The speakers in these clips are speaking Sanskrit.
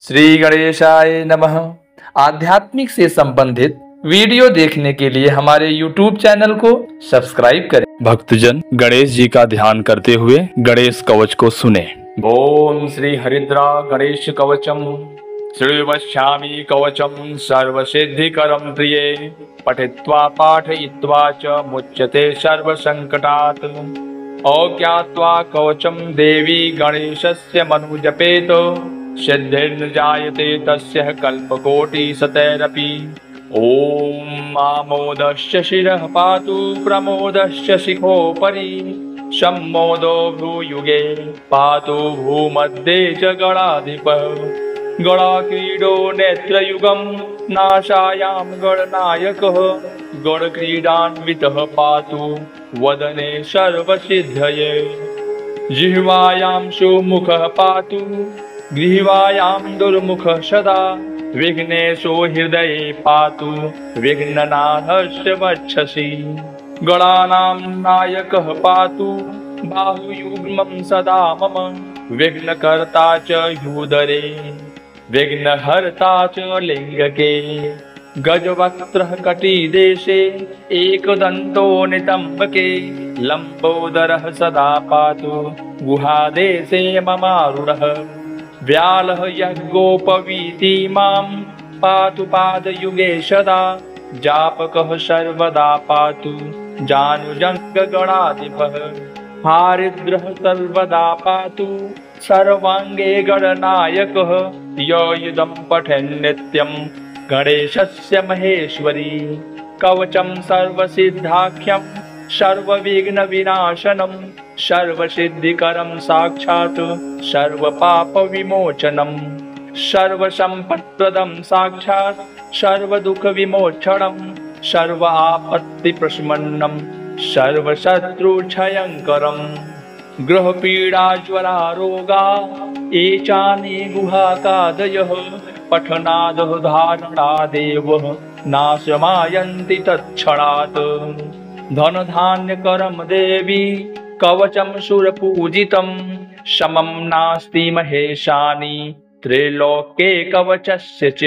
श्री गणेशाय नमः। आध्यात्मिक से संबंधित वीडियो देखने के लिए हमारे YouTube चैनल को सब्सक्राइब करें। भक्तजन गणेश जी का ध्यान करते हुए गणेश कवच को सुने। ओम श्री हरिद्रा गणेश कवचम श्रीवश्यामि कवचम सर्वसिद्धिकरं प्रिये पठित्वा पाठयित्वा च मुच्यते सर्वसंकटात्। अज्ञात्वा कवचम देवी गणेशस्य मनुजपेत सिद्धिर्न जायते तस्य कल्पकोटिशतैरपि। ओम आमोदस्य शिरः पातु प्रमोदस्य शिखोपरि सम्मोदो भ्रूयुगे पातु भूमध्ये च गणाधिपः। गणाक्रीडो नेत्रयुगं नाशायां गणनायकः गणक्रीडान्वितः पातु वदने सर्वसिद्धये। जिह्वायां सुमुखः पातु ग्रीवायां दुर्मुखः सदा विघ्नेशो हृदये पातु विघ्ननाथस्य वक्षसि। गणानां नायकः पातु बाहुयुग्मं सदा मम विघ्नकर्ता च ह्युदरे विघ्नहर्ता च लिङ्गके। गजवक्त्रः कटिदेशे एकदन्तो नितम्बके लम्बोदरः सदा पातु गुहादेशे ममारूढः। व्यालः यज्ञोपवीति मां पातु पादयुगे सदा जापकः सर्वदा पातु जानुजङ्गगणाधिपः। हारिद्रः सर्वदा पातु सर्वाङ्गे गणनायकः य इदं पठन् नित्यं गणेशस्य महेश्वरी। कवचं सर्वसिद्धाख्यं सर्वविघ्नविनाशनं सर्वसिद्धिकरं साक्षात् सर्वपापविमोचनं सर्वसम्पत्प्रदं साक्षात् सर्वदुःखविमोचनं सर्व आपत्तिप्रशमनं सर्वशत्रुक्षयङ्करं। गृहपीडाज्वरारोगा ये चानि गुहाकादयः पठनादः धारणादेव नाशमायन्ति तत्क्षणात्। धनधान्यकरं देवी कवचं सुरपूजितं समं नास्ति महेशानि त्रैलोक्ये कवचस्य च।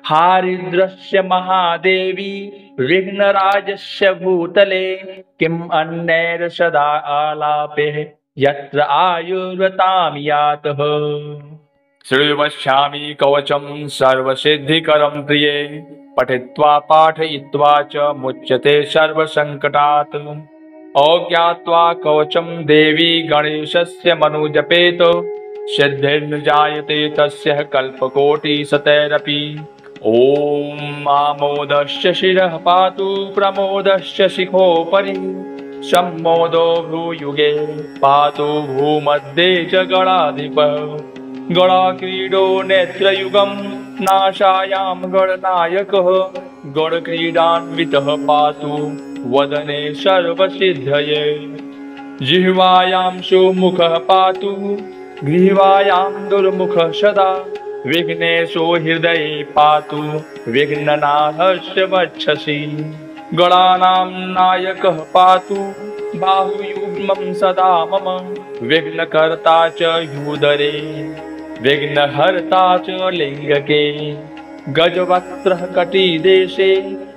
हारिद्रस्य महादेवी विघ्नराजस्य भूतले किम् अन्यैर् सदा आलापे यत्र आयुर्व्रतां यातः। श्रीवश्यामि कवचं सर्वसिद्धिकरं प्रिये पठित्वा पाठयित्वा च मुच्यते सर्वसंकटात्। अज्ञात्वा कवचं देवी गणेशस्य मनुजपेत सिद्धिर्न जायते तस्य कल्पकोटिशतैरपि। ओम आमोदस्य शिरः पातु प्रमोदस्य शिखोपरि सम्मोदो भ्रूयुगे पातु भूमध्ये च गणाधिपः। गणाक्रीडो नेत्रयुगं नाशायां गणनायकः गणक्रीडान्वितः पातु वदने सर्वसिद्धये। जिह्वायां सुमुखः पातु ग्रीवायां दुर्मुखः सदा विघ्नेशो हृदये पातु विघ्ननाथस्य वक्षसि। गणानां नायकः पातु बाहुयुग्मं सदा मम विघ्नकर्ता च ह्युदरे विघ्नहर्ता च लिङ्गके। गजवक्त्रः कटिदेशे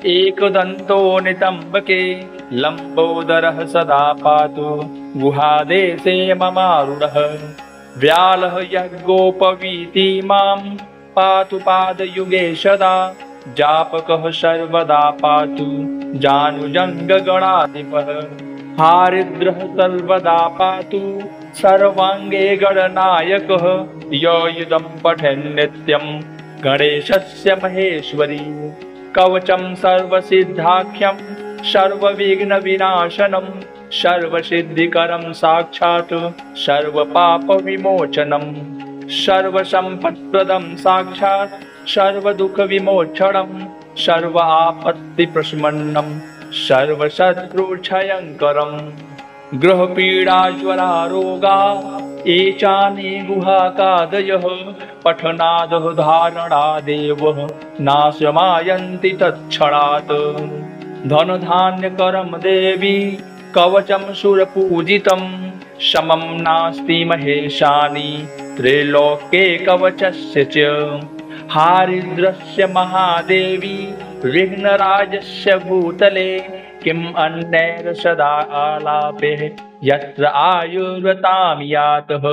एकदन्तो नितम्बके लम्बोदरः सदा पातु गुहादेशे ममारूढः। व्यालः यज्ञोपवीति मां पातु पादयुगे सदा जापकः सर्वदा पातु जानुजङ्गगणाधिपः। हारिद्रः सर्वदा पातु सर्वाङ्गे गणनायकः य इदं पठन् नित्यं गणेशस्य महेश्वरी। कवचं सर्वसिद्धाख्यं सर्वविघ्नविनाशनं सर्वसिद्धिकरं साक्षात् सर्वपापविमोचनं सर्वसम्पत्प्रदं साक्षात् सर्वदुःखविमोचनं सर्व आपत्तिप्रशमनं सर्वशत्रुक्षयङ्करं। गृहपीडाज्वरारोगा ये चानि गुहाकादयः पठनादः धारणादेव नाशमायन्ति तत्क्षणात्। धनधान्यकरं देवी कवचं सुरपूजितं समं नास्ति महेशानि त्रैलोक्ये कवचस्य च हारिद्रस्य महादेवी विघ्नराजस्य भूतले किम् अन्यैर् सदा आलापे यत्र आयुर्वतां यातः।